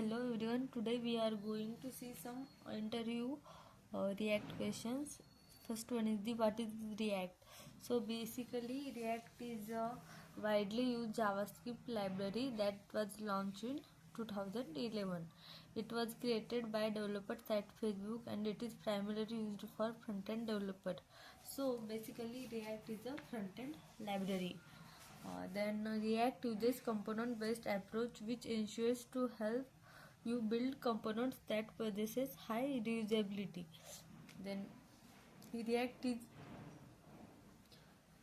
Hello everyone, today we are going to see some interview React questions. First one is the what is React. So basically React is a widely used JavaScript library that was launched in 2011. It was created by developers at Facebook and it is primarily used for front-end developer. So basically React is a front-end library. Then React uses component-based approach which ensures to help you build components that possesses high reusability. Then React is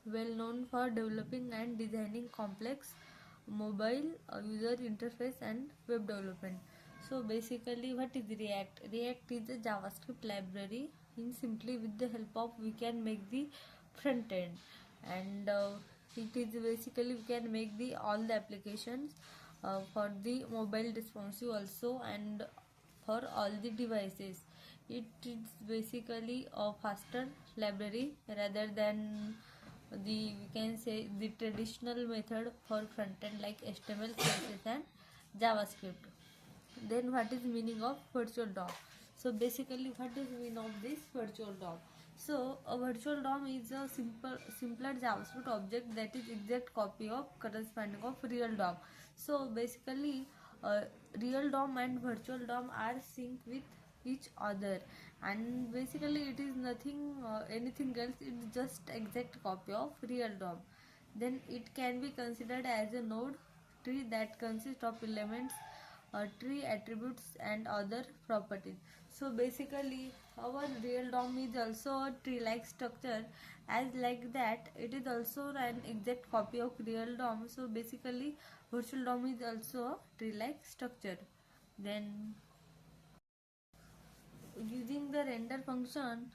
well known for developing and designing complex mobile user interface and web development. So basically what is React? React is a JavaScript library. In simply with the help of we can make the front end and it is basically we can make the all the applications for the mobile responsive also and for all the devices. It is basically a faster library rather than the we can say the traditional method for front end like HTML, CSS and JavaScript. Then what is meaning of virtual DOM? So basically what is meaning of this virtual DOM? So a virtual DOM is a simpler JavaScript object that is exact copy of corresponding of real DOM. So basically real DOM and virtual DOM are synced with each other and basically it is nothing anything else, it is just exact copy of real DOM. Then it can be considered as a node tree that consists of elements, tree attributes and other properties. So basically our real DOM is also a tree like structure, as like that it is also an exact copy of real DOM. So basically virtual DOM is also a tree like structure. Then using the render function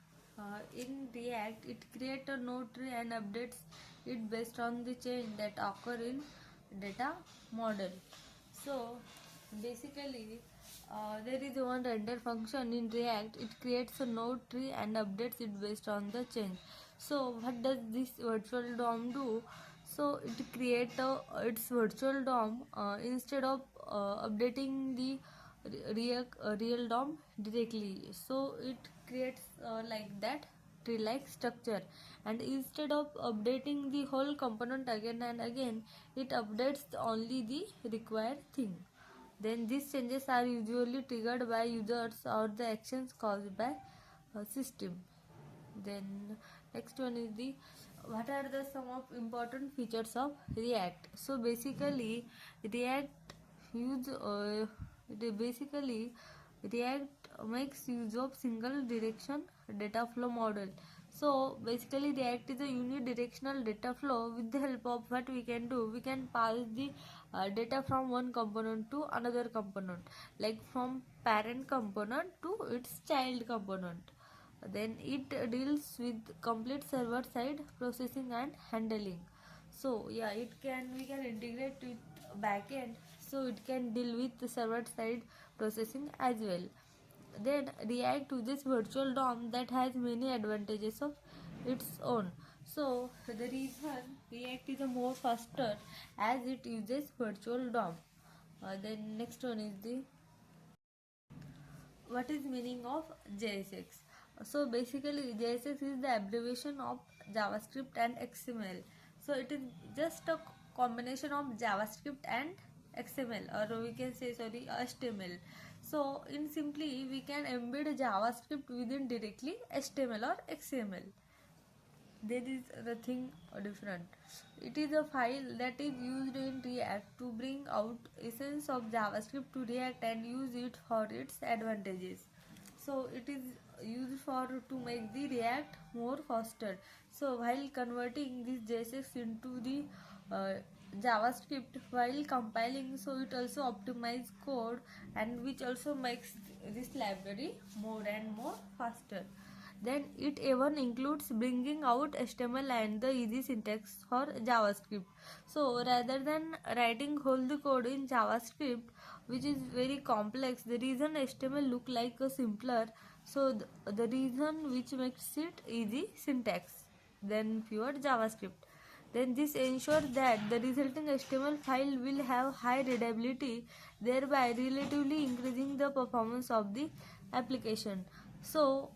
in React, it creates a node tree and updates it based on the change that occur in data model. So basically there is one render function in React. It creates a node tree and updates it based on the change. So what does this virtual DOM do? So it creates its virtual DOM instead of updating the real DOM directly. So it creates like that tree like structure, and instead of updating the whole component again and again, it updates only the required thing. Then these changes are usually triggered by users or the actions caused by system. Then next one is the what are the some of important features of React. So basically React use React makes use of single direction data flow model. So basically React is a unidirectional data flow. With the help of what we can do, we can pass the data from one component to another component, like from parent component to its child component. Then it deals with complete server side processing and handling. So yeah, we can integrate with backend, so it can deal with the server side processing as well. Then React uses virtual DOM that has many advantages of its own. So the reason React is a more faster as it uses virtual DOM. Then next one is the what is meaning of JSX. So basically JSX is the abbreviation of JavaScript and XML. So it is just a combination of JavaScript and XML, or we can say HTML. So in simply we can embed JavaScript within directly HTML or XML. There is nothing different. It is a file that is used in React to bring out essence of JavaScript to React and use it for its advantages. So it is used for to make the React more faster. So while converting this JSX into the JavaScript while compiling, so it also optimizes code, and which also makes this library more and more faster. Then it even includes bringing out HTML and the easy syntax for JavaScript. So rather than writing whole the code in JavaScript, which is very complex, the reason HTML look like a simpler, so the reason which makes it easy syntax, then pure JavaScript. Then this ensures that the resulting HTML file will have high readability, thereby relatively increasing the performance of the application. So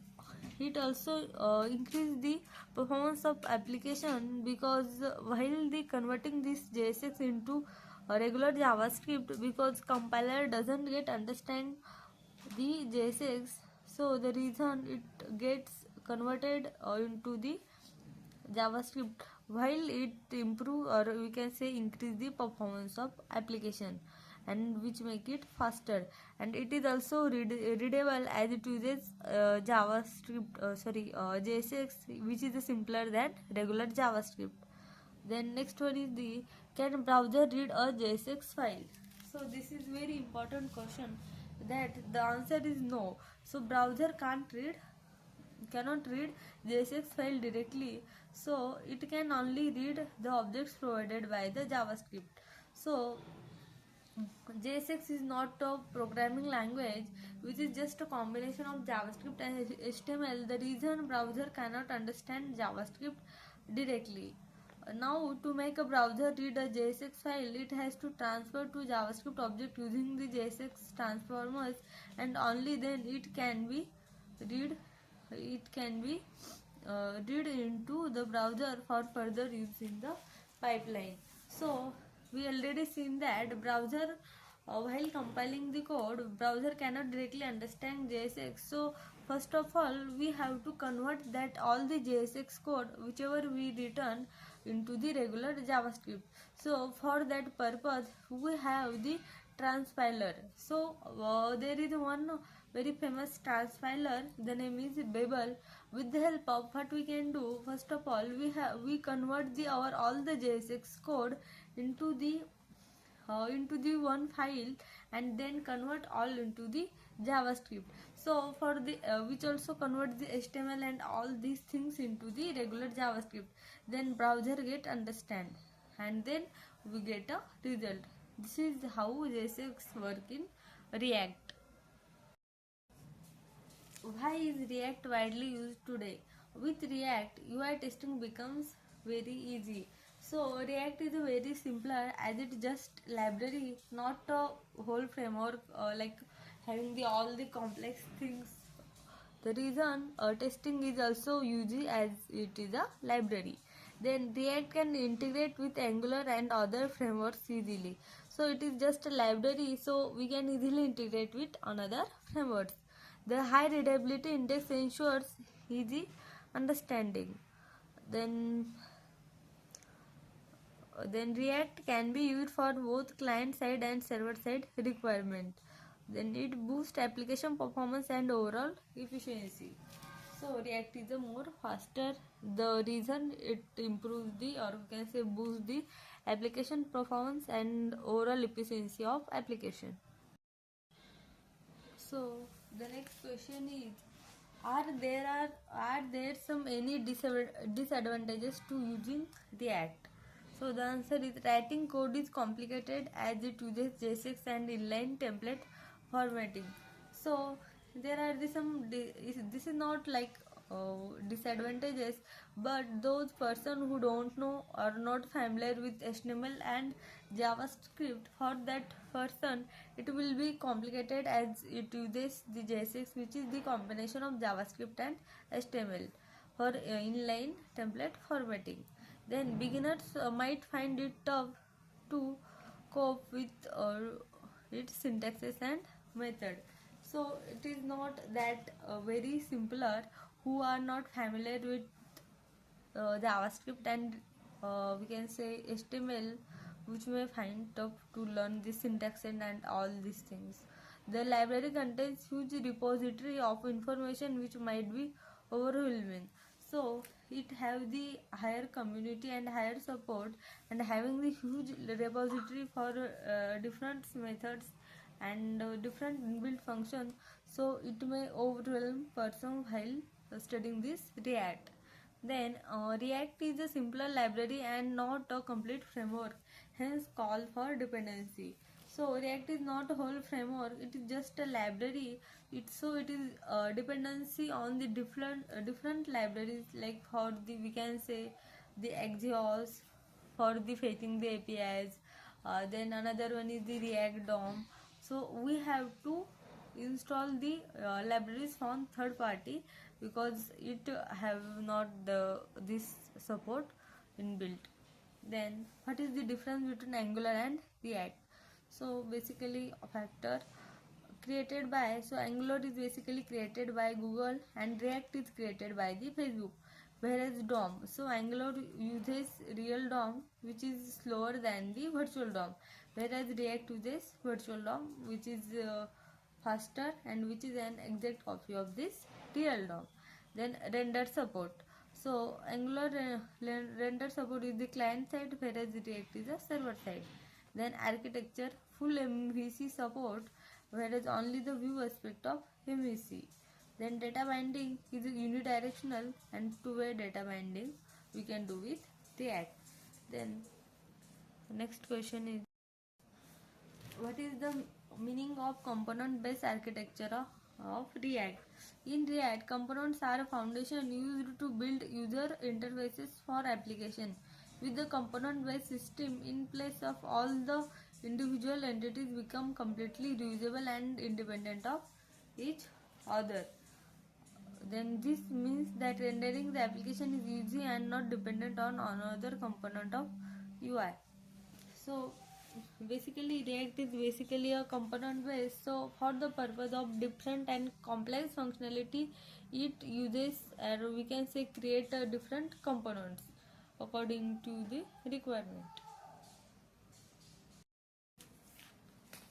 it also increase the performance of application because while the converting this JSX into a regular JavaScript, because compiler doesn't get understand the JSX, so the reason it gets converted into the JavaScript, while it improve or we can say increase the performance of application, and which make it faster, and it is also readable as it uses JSX, which is simpler than regular JavaScript. Then next one is the, can browser read a JSX file? So this is very important question, that the answer is no. So browser cannot read JSX file directly, so it can only read the objects provided by the JavaScript. So JSX is not a programming language, which is just a combination of JavaScript and HTML. The reason browser cannot understand JavaScript directly. Now, to make a browser read a JSX file, it has to transfer to JavaScript object using the JSX transformers, and only then it can be read. It can be read into the browser for further use in the pipeline. So we already seen that browser, while compiling the code, browser cannot directly understand JSX. So first of all, we have to convert that all the JSX code whichever we return into the regular JavaScript. So for that purpose, we have the transpiler. So there is one very famous transpiler, the name is Babel. With the help of what we can do, first of all, we convert the our all the JSX code into the one file, and then convert all into the JavaScript. So for the which also convert the HTML and all these things into the regular JavaScript. Then browser get understand, and then we get a result. This is how JSX work in React. Why is React widely used today? With React, UI testing becomes very easy. So React is a very simpler, as it just library, not a whole framework like having the all the complex things. The reason testing is also easy as it is a library. Then React can integrate with Angular and other frameworks easily. So it is just a library, so we can easily integrate with another frameworks. The high readability index ensures easy understanding. Then React can be used for both client side and server side requirement. Then it boosts application performance and overall efficiency. So React is a more faster. The reason it improves the, or we can say boosts the application performance and overall efficiency of application. So the next question is, are there some any disadvantages to using React? So the answer is, writing code is complicated as it uses JSX and inline template formatting. So there are this is not like disadvantages, but those person who don't know or not familiar with HTML and JavaScript, for that person it will be complicated as it uses the JSX, which is the combination of JavaScript and HTML for inline template formatting. Then beginners might find it tough to cope with its syntaxes and method. So it is not that very simpler who are not familiar with JavaScript and we can say HTML, which may find tough to learn the syntax and all these things. The library contains huge repository of information which might be overwhelming. So it have the higher community and higher support, and having the huge repository for different methods and different inbuilt functions, so it may overwhelm person while studying this React. Then React is a simpler library and not a complete framework, hence call for dependency. So React is not a whole framework; it is just a library. It is dependency on the different libraries, like for the we can say the Axios, for the fetching the APIs. Then another one is the React DOM. So we have to install the libraries from third party because it have not this support inbuilt. Then what is the difference between Angular and React? So basically a factor created by, so Angular is basically created by Google and React is created by the Facebook. Whereas DOM, so Angular uses real DOM which is slower than the virtual DOM, whereas React uses virtual DOM which is faster and which is an exact copy of this real DOM. Then render support, so Angular render support is the client side, whereas React is a server side. Then architecture, full MVC support, whereas only the view aspect of MVC. Then data binding is unidirectional and two-way data binding we can do with React. Then next question is, what is the meaning of component based architecture of React? In React, components are a foundation used to build user interfaces for application. With the component based system in place of, all the individual entities become completely reusable and independent of each other. Then this means that rendering the application is easy and not dependent on another component of UI. So basically React is basically a component based, so for the purpose of different and complex functionality it uses, or we can say create different components according to the requirement.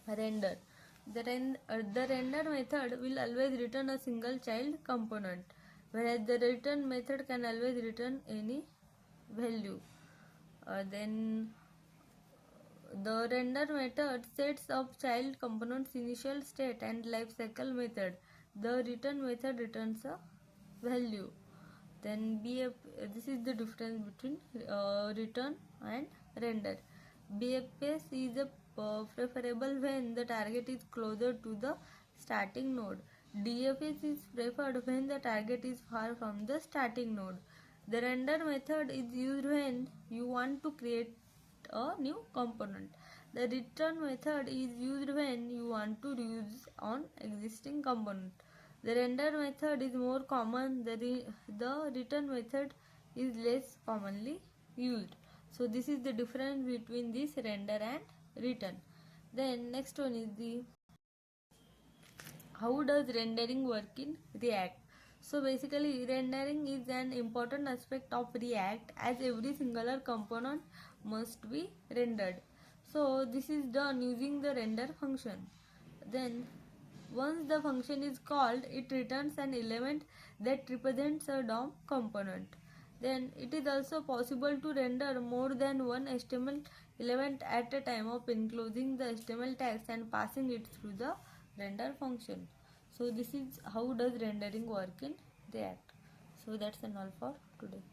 Render. The render method will always return a single child component, whereas the return method can always return any value. Then the render method sets up child component's initial state and lifecycle method. The return method returns a value. Then this is the difference between return and render. BFS is preferable when the target is closer to the starting node. DFS is preferred when the target is far from the starting node. The render method is used when you want to create a new component. The return method is used when you want to reuse on existing component. The render method is more common, the return method is less commonly used. So this is the difference between this render and return. Then next one is the, how does rendering work in React? So basically rendering is an important aspect of React as every singular component must be rendered. So this is done using the render function. Then once the function is called, it returns an element that represents a DOM component. Then it is also possible to render more than one HTML element at a time of enclosing the HTML tags and passing it through the render function. So this is how does rendering work in React. So that's all for today.